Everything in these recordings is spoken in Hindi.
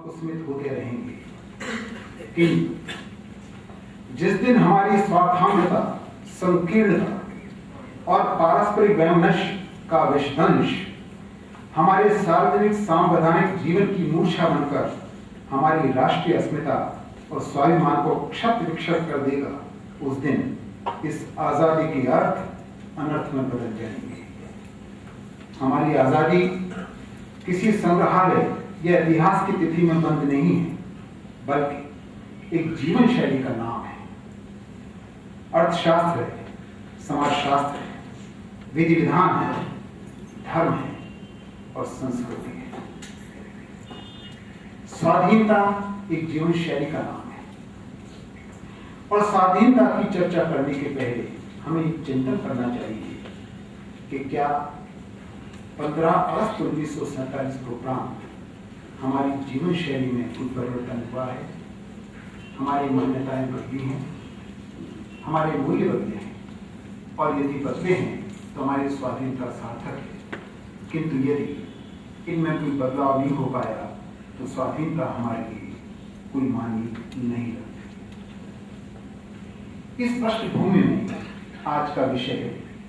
उसमें होते रहेंगे, किंतु जिस दिन हमारी स्वार्थान्विता, संकीर्णता और पारस्परिक वैमनस्य का विध्वंस हमारे सार्वजनिक सांवैधानिक जीवन की मूर्छा बनकर हमारी राष्ट्रीय अस्मिता और स्वाभिमान को क्षत विक्षत कर देगा, उस दिन इस आजादी के अर्थ अनर्थ में बदल जाएंगे। हमारी आजादी किसी संग्रहालय या इतिहास की तिथि में बंद नहीं है, बल्कि एक जीवन शैली का नाम है। अर्थशास्त्र है, समाजशास्त्र है, विधि विधान है, धर्म है और संस्कृति है। स्वाधीनता एक जीवन शैली का नाम है और स्वाधीनता की चर्चा करने के पहले हमें चिंतन करना चाहिए कि क्या 15 अगस्त 1947 के उपरांत हमारी जीवन शैली में कुछ परिवर्तन हुआ है, हमारी मान्यताएं बदली हैं, हमारे मूल्य बदले हैं, और यदि बदले हैं तो हमारी स्वाधीनता सार्थक है। किंतु यदि इनमें कोई बदलाव नहीं हो पाया तो स्वाधीनता हमारे लिए कोई मायने नहीं रखती। इस पृष्ठभूमि में आज का विषय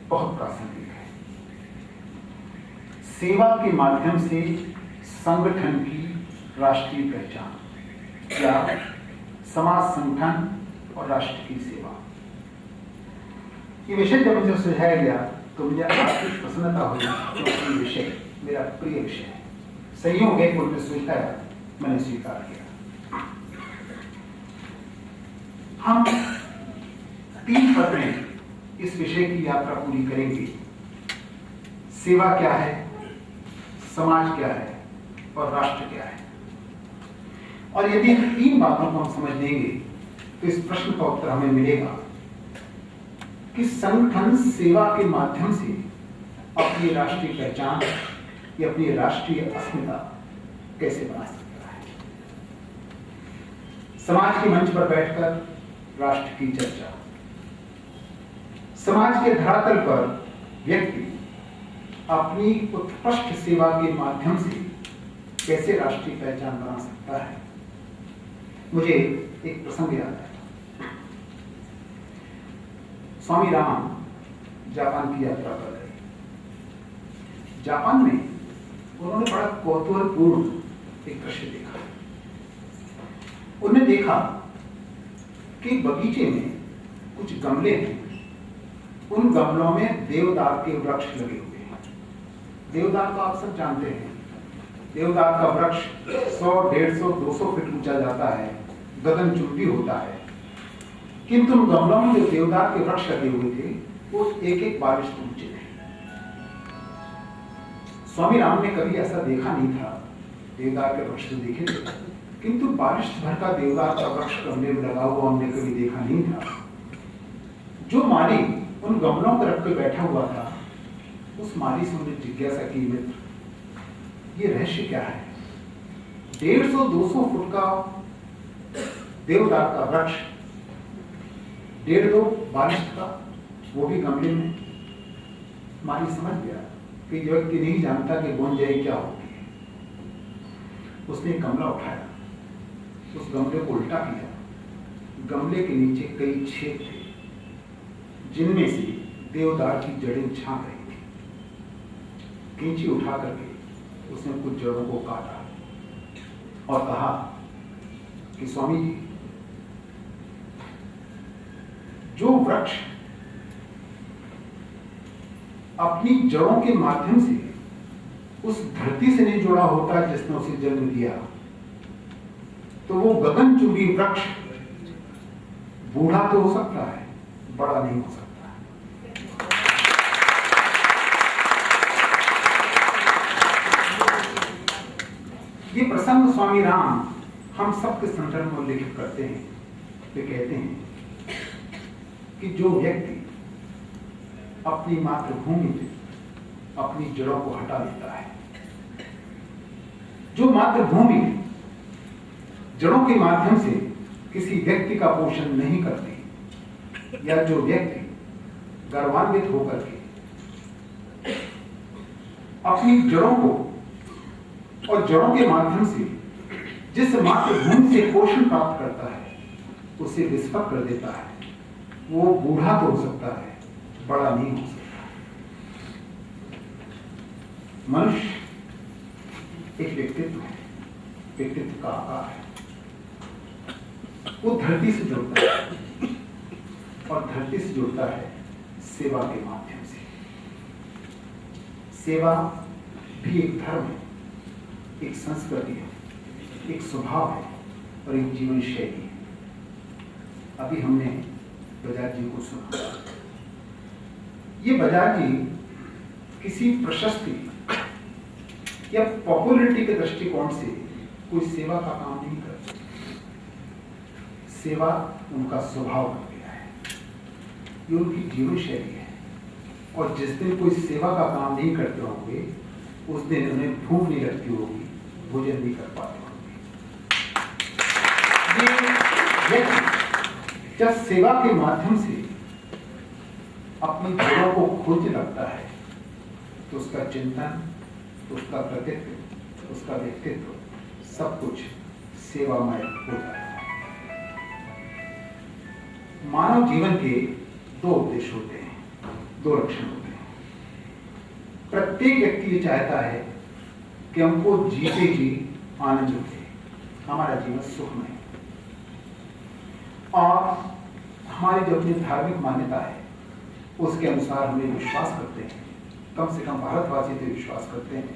बहुत प्रासंगिक है। सेवा के माध्यम से संगठन की राष्ट्रीय पहचान या समाज संगठन और राष्ट्र की सेवा। ये विषय जब मुझे सुझाया गया तो मुझे आर्थिक प्रसन्नता हुई, क्योंकि ये विषय मेरा प्रिय विषय है। संयोग है, उन्होंने सुझाया, मैंने स्वीकार किया। हम 3 पद में इस विषय की यात्रा पूरी करेंगे। सेवा क्या है, समाज क्या है और राष्ट्र क्या है। और यदि इन 3 बातों को हम समझ लेंगे तो इस प्रश्न का उत्तर हमें मिलेगा कि संगठन सेवा के माध्यम से अपनी राष्ट्रीय पहचान या अपनी राष्ट्रीय अस्मिता कैसे बना सकता है। समाज के मंच पर बैठकर राष्ट्र की चर्चा, समाज के धरातल पर व्यक्ति अपनी उत्कृष्ट सेवा के माध्यम से कैसे राष्ट्रीय पहचान बना सकता है। मुझे एक प्रसंग याद है। स्वामी राम जापान की यात्रा कर रहे। जापान में उन्होंने बड़ा कौतूहलपूर्ण एक दृश्य देखा। उन्होंने देखा कि बगीचे में कुछ गमले हैं, उन गमलों में देवदार के वृक्ष लगे हुए हैं। देवदार को आप सब जानते हैं, देवदार का वृक्ष 100, 150, 200 फीट ऊंचा जाता है, गगनचुंबी होता है। किंतु उन गमलों में जो देवदार के वृक्ष लगे हुए थे वो एक एक बारिश ऊंचे थे। स्वामी राम ने कभी ऐसा देखा नहीं था। देवदार के वृक्ष तो देखे थे, किंतु बारिश भर का देवदार का वृक्ष गमले में लगा हुआ हमने कभी देखा नहीं था। जो माली उन गमलों पर रख कर बैठा हुआ था, उस माली से उन्हें जिज्ञासा की, मित्र ये रहस्य क्या है। 150-200 फुट का देवदार का वृक्ष, 1.5-2 बारिश का, वो भी गमले में। माली समझ गया कि जो व्यक्ति नहीं जानता कि बोनजाई क्या होती है। उसने गमला उठाया, उस गमले को उल्टा किया। गमले के नीचे कई छेद थे, जिनमें से देवदार की जड़ें झांक रही थी। कैंची उठा करके उसने कुछ जड़ों को काटा और कहा कि स्वामी जी, जो वृक्ष अपनी जड़ों के माध्यम से उस धरती से नहीं जुड़ा होता जिसने उसे जन्म दिया, तो वो गगनचुंबी वृक्ष बूढ़ा तो हो सकता है, बड़ा नहीं हो सकता। ये प्रसंग स्वामी राम हम सबके संदर्भ में उल्लेखित करते हैं। वे कहते हैं कि जो व्यक्ति अपनी मातृभूमि से अपनी जड़ों को हटा देता है, जो मातृभूमि जड़ों के माध्यम से किसी व्यक्ति का पोषण नहीं करती, या जो व्यक्ति गर्वान्वित होकर के अपनी जड़ों को और जड़ों के माध्यम से जिस मातृभूमि से पोषण प्राप्त करता है उसे विस्फट कर देता है, वो बूढ़ा तो हो सकता है, बड़ा नहीं हो सकता। मनुष्य एक व्यक्तित्व है, व्यक्तित्व का आकार है। वो धरती से जुड़ता है और धरती से जुड़ता है सेवा के माध्यम से। सेवा भी एक धर्म है, एक संस्कृति है, एक स्वभाव है और एक जीवन शैली है। अभी हमने बजाज जी को सुना। ये बजाज जी किसी प्रशस्ति या पॉपुलरिटी के दृष्टिकोण से कोई सेवा का काम नहीं करते। सेवा उनका स्वभाव बन गया है, ये उनकी जीवन शैली है। और जिस दिन कोई सेवा का काम नहीं करते होंगे उस दिन उन्हें भूख नहीं लगती होगी, भोजन नहीं कर पाते होंगे। जब सेवा के माध्यम से अपनी जड़ों को खोजने लगता है तो उसका चिंतन, उसका कृतित्व, उसका व्यक्तित्व सब कुछ सेवामय हो जाता है। मानव जीवन के दो उद्देश्य होते हैं, दो लक्षण होते हैं। प्रत्येक व्यक्ति ये चाहता है कि हमको जीते जी आनंद मिले, हमारा जीवन सुखमय। और हमारी जो अपनी धार्मिक मान्यता है उसके अनुसार हमें विश्वास करते हैं, कम से कम भारतवासी तो विश्वास करते हैं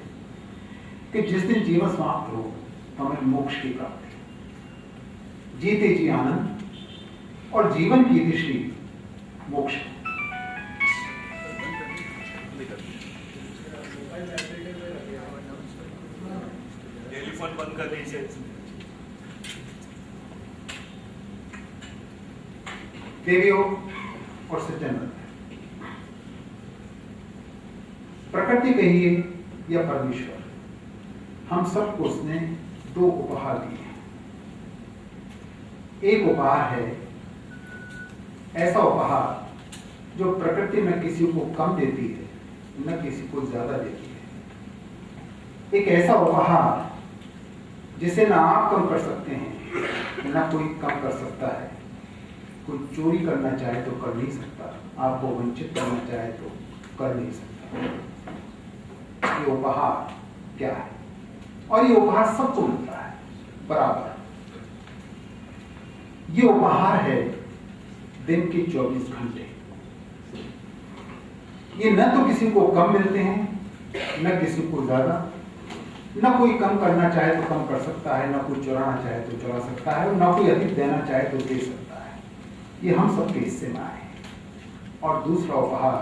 कि जिस दिन जीवन समाप्त हो तो हमें मोक्ष की प्राप्ति, जीते जी आनंद और जीवन की दृष्टि मोक्ष। टेलीफोन बंद कर दीजिए। देवियों और सज्जन, प्रकृति कहिए या परमेश्वर, हम सबको उसने दो उपहार दिए हैं। एक उपहार है ऐसा उपहार जो प्रकृति न किसी को कम देती है न किसी को ज्यादा देती है। एक ऐसा उपहार जिसे ना आप कम कर सकते हैं ना कोई कम कर सकता है। कोई चोरी करना चाहे तो कर नहीं सकता, आपको वंचित करना चाहे तो कर नहीं सकता। ये उपहार क्या है? और ये उपहार सबको मिलता है बराबर। ये उपहार है दिन के 24 घंटे। ये न तो किसी को कम मिलते हैं न किसी को ज्यादा। न कोई कम करना चाहे तो कम कर सकता है, न कोई चुराना चाहे तो चुरा सकता है, और न कोई अधिक देना चाहे तो दे सकता है। ये हम सबके हिस्से में आए। और दूसरा उपहार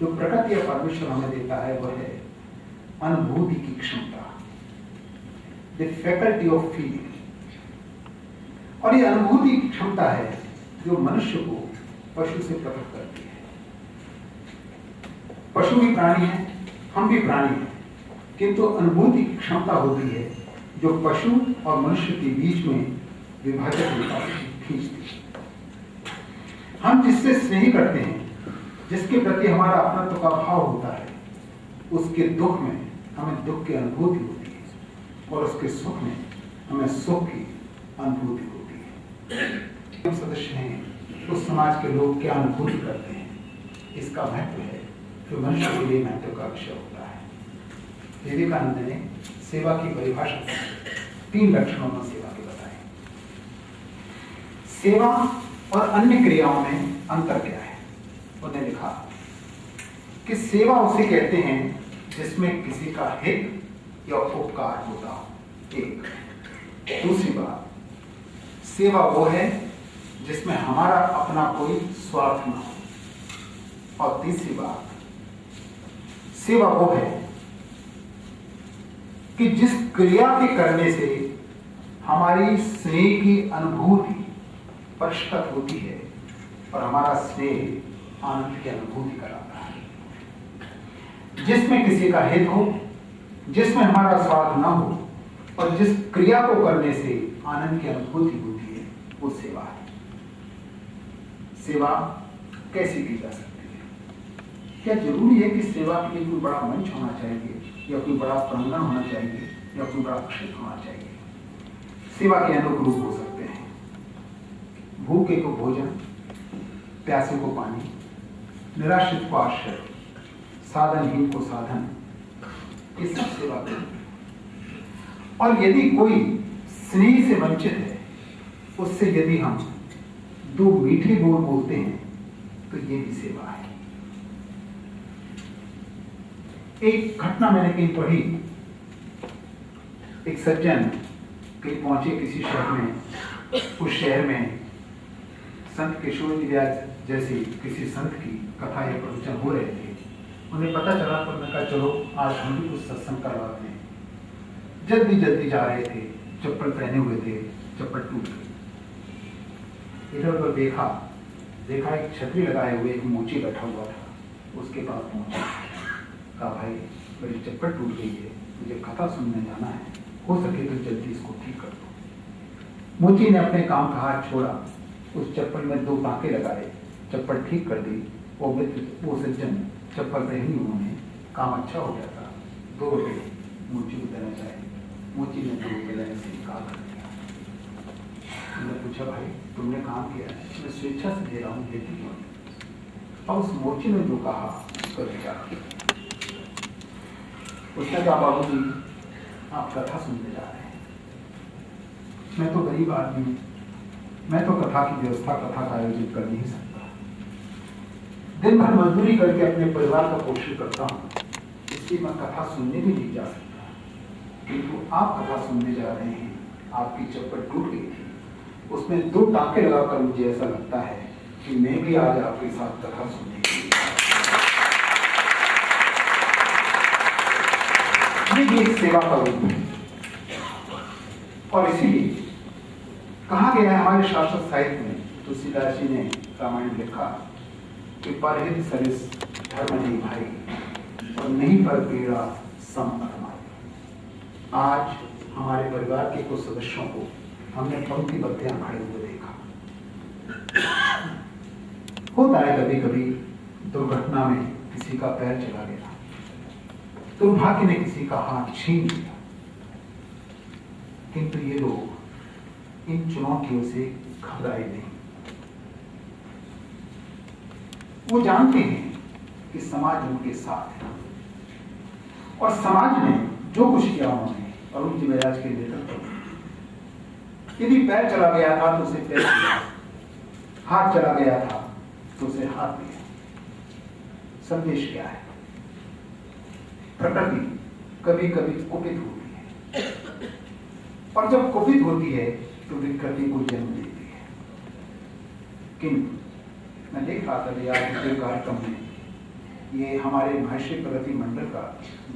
जो प्रकृति या परमेश्वर हमें देता है वह है अनुभूति की क्षमता, द फैकल्टी ऑफ फीलिंग। और ये अनुभूति की क्षमता है जो मनुष्य को पशु से पृथक करती है। पशु भी प्राणी है, हम भी प्राणी हैं, किंतु अनुभूति की क्षमता होती है जो पशु और मनुष्य के बीच में विभाजक रेखा खींचती है। हम जिससे स्नेह करते हैं, जिसके प्रति हमारा अपनत्व का भाव होता है, उसके दुख में हमें दुख की अनुभूति होती है और उसके सुख में हमें सुख की अनुभूति होती है। हम सदस्य हैं, उस समाज के लोग क्या अनुभूति करते हैं, इसका महत्व है जो मनुष्य के लिए महत्व का विषय होता है। विवेकानंद ने सेवा की परिभाषा 3 लक्षणों में सेवा के बताए। सेवा और अन्य क्रियाओं में अंतर क्या है? उन्होंने लिखा कि सेवा उसे कहते हैं जिसमें किसी का हित या उपकार होता हो। एक। दूसरी बात, सेवा वो है जिसमें हमारा अपना कोई स्वार्थ न हो। और तीसरी बात, सेवा वो है कि जिस क्रिया के करने से हमारी स्नेह की अनुभूति परिष्कृत होती है और हमारा स्नेह आनंद की अनुभूति कराता है। जिसमें किसी का हित हो, जिसमें हमारा स्वार्थ न हो और जिस क्रिया को करने से आनंद की अनुभूति होती है, वो सेवा है। सेवा कैसे की जा सकती है? क्या जरूरी है कि सेवा के लिए कोई बड़ा मंच होना चाहिए या कोई बड़ा प्रांगण होना चाहिए या कोई बड़ा क्षेत्र होना चाहिए? सेवा के अनेक रूप हो सकते हैं। भूखे को भोजन, प्यासे को पानी, निराश्रित को आश्रय, साधनहीन को साधन, ये सब सेवा करते हैं। और यदि कोई स्नेह से वंचित है, उससे यदि हम दो मीठे बोल बोलते हैं तो ये भी सेवा है। एक घटना मैंने कहीं पढ़ी, एक सज्जन कहीं पहुंचे किसी शहर में, उस शहर में संत केशव जी जैसे किसी संत की कथा या प्रवचन हो रहे थे। उन्हें पता चला तो उन्होंने कहा चलो आज हम भी कुछ सत्संग करवाते हैं। जल्दी जल्दी जा रहे थे, चप्पल पहने हुए थे, चप्पल टूट गई। इधर उधर देखा एक छतरी लगाए हुए एक मोची बैठा हुआ था, उसके पास पहुंचा, कहा भाई मेरी चप्पल टूट गई है, मुझे कथा सुनने जाना है, हो सके तो जल्दी इसको ठीक कर दो। मोची ने अपने काम का हाथ छोड़ा, उस चप्पल में 2 टाँके लगाए, चप्पल ठीक कर दी। वो सज्जन चप्पल पहनी, उन्होंने काम अच्छा हो गया था। 2 रुपये मोची को देना चाहिए, मोची ने 2 रुपये लेने से इनकार कर दिया। मैंने पूछा भाई तुमने काम किया है, मैं स्वेच्छा से दे रहा हूँ, देती क्यों? अब उस मोची ने जो कहा उसका विचार किया। उसने कहा बाबूजी आप कथा सुनने जा रहे हैं, मैं तो गरीब आदमी हूँ, मैं तो कथा की व्यवस्था, कथा का आयोजित कर नहीं सकता। दिन भर मजदूरी करके अपने परिवार का पोषण करता हूँ, इसलिए मैं कथा सुनने भी नहीं जा सकता। किंतु आप कथा सुनने जा रहे हैं, आपकी चप्पल टूट गई थी, उसमें 2 टाँके लगाकर मुझे ऐसा लगता है कि मैं भी आज आपके साथ कथा सुनने के लिए, ये भी एक सेवा का रूप है। और इसीलिए कहा गया है हमारे शास्त्र साहित्य में, तुलसीदास जी ने रामायण लिखा कि परहित सरिस धर्म नहीं भाई और नहीं पर पीड़ा सम अरमाई। आज हमारे परिवार के कुछ सदस्यों को हमने पंक्तिबद्ध खड़े हुए देखा। होता है कभी कभी दुर्घटना में किसी का पैर चला गया, दुर्भाग्य ने किसी का हाथ छीन लिया, किंतु ये लोग इन चुनौतियों से घबराए नहीं। वो जानते हैं कि समाज उनके साथ है और समाज ने जो कुछ किया उन्होंने अरुण जी बजाज के नेतृत्व में, यदि पैर चला गया था तो उसे पैर दिया, हाथ चला गया था तो उसे हाथ दिया। संदेश क्या है? प्रकृति कभी कभी कुपित होती है और जब कुपित होती है तो विकृति को जन्म देती है। किंतु मैं देख रहा था आज के कार्यक्रम में ये हमारे महर्षि प्रगति मंडल का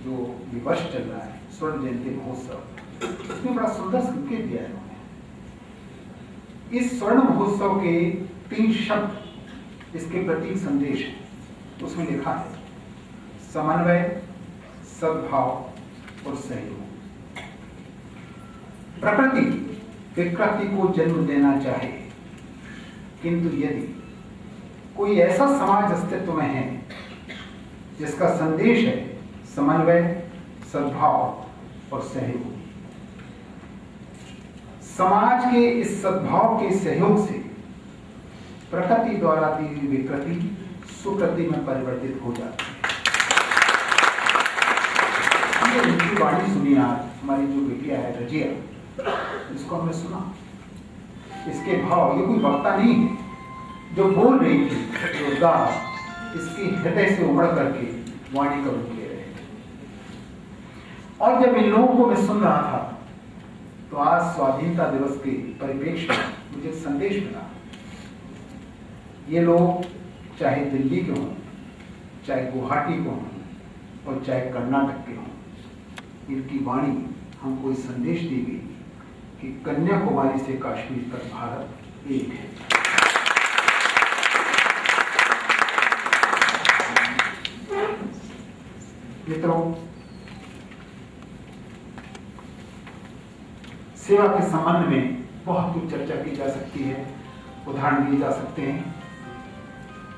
जो विवर्ष चल रहा है, स्वर्ण जयंती महोत्सव, इसमें बड़ा सुंदर संकेत दिया है उन्होंने। इस स्वर्ण महोत्सव के 3 शब्द इसके प्रतीक संदेश है। उसमें लिखा है समन्वय, सद्भाव और सहयोग। प्रकृति विकृति को जन्म देना चाहे, किंतु यदि कोई ऐसा समाज अस्तित्व में है जिसका संदेश है समन्वय, सद्भाव और सहयोग, समाज के इस सद्भाव के सहयोग से प्रकृति द्वारा दी हुई विकृति सुकृति में परिवर्तित हो जाती है। उनकी वाणी सुनी आज, हमारी जो बेटिया है रजिया, इसको हमने सुना, इसके भाव, ये कोई वक्ता नहीं है जो बोल रही थी, इसकी हृदय से उमड़ करके वाणी का रूप ले रहे थे। और जब इन लोगों को मैं सुन रहा था तो आज स्वाधीनता दिवस के परिप्रेक्ष्य में मुझे संदेश मिला। ये लोग चाहे दिल्ली के हों, चाहे गुवाहाटी के हों और चाहे कर्नाटक के हों, इनकी वाणी हमको इस संदेश दी गई कि कन्याकुमारी से कश्मीर तक भारत एक है। मित्रों, सेवा के संबंध में बहुत कुछ चर्चा की जा सकती है, उदाहरण दिए जा सकते हैं।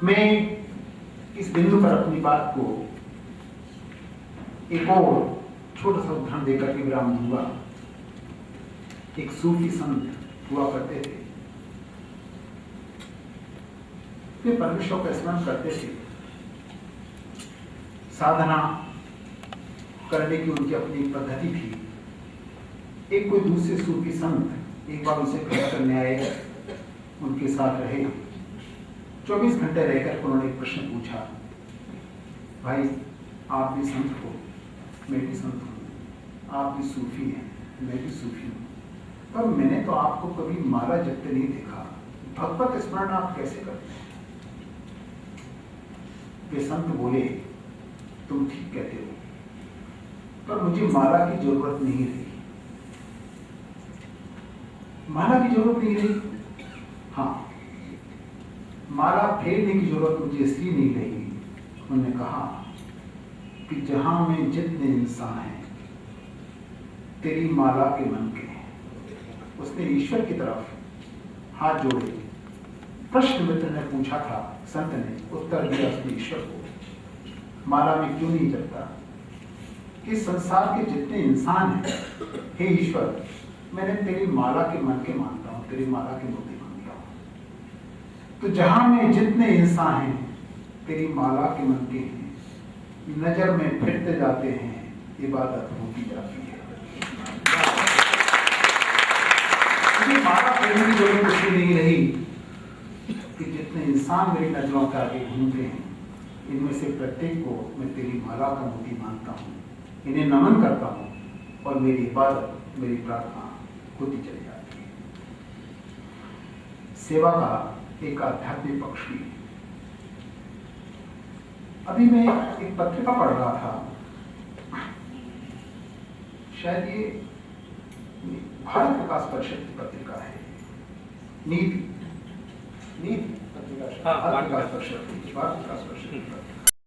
मैं इस बिंदु पर अपनी बात को एक और छोटा सा उदाहरण देकर के विराम दूंगा। एक सूफी संत हुआ करते थे। वे परमेश्वर का स्मरण करते थे, साधना करने की उनकी अपनी पद्धति थी। एक कोई दूसरे सूफी संत एक बार उनसे भेंट करने आए, उनके साथ रहे। 24 घंटे रहकर उन्होंने एक प्रश्न पूछा, भाई आप भी संत हो, मैं भी संत हूँ, आप भी सूफी हैं, मैं भी सूफी हूँ, पर मैंने तो आपको कभी माला जपते नहीं देखा, भगवत स्मरण आप कैसे करते हैं? वे संत बोले, तुम ठीक कहते हो, पर मुझे माला की जरूरत नहीं रही। माला की जरूरत नहीं रही, हाँ, माला फेरने की जरूरत मुझे इसलिए नहीं रही। उन्होंने कहा कि जहां में जितने इंसान हैं तेरी माला के मन के हैं। उसने ईश्वर की तरफ हाथ जोड़े, प्रश्न मित्र ने पूछा था, संत ने उत्तर दिया उसने ईश्वर को, माला में क्यों नहीं जपता? कि संसार के जितने इंसान हैं, हे ईश्वर, मैंने तेरी माला के मन के मानता हूं, तेरी माला के मोती मानता हूं। तो जहां में जितने इंसान हैं तेरी माला के मन के हैं, नजर में फिरते जाते हैं, इबादत होती जाती है। माला फेरने की जरूरत इसलिए नहीं रही कि जितने इंसान मेरी नजरों के आगे घूमते हैं, इनमें से प्रत्येक को मैं तेरी माला का मोती मानता हूँ, इन्हें नमन करता हूँ, और मेरी इबादत, मेरी प्रार्थना होती चली जाती है। सेवा का एक आध्यात्मिक पक्ष भी। अभी मैं एक पत्रिका पढ़ रहा था, शायद ये भारत विकास परिषद की पत्रिका है, नीति पत्रिका, भारत विकास परिषद की पत्रिका।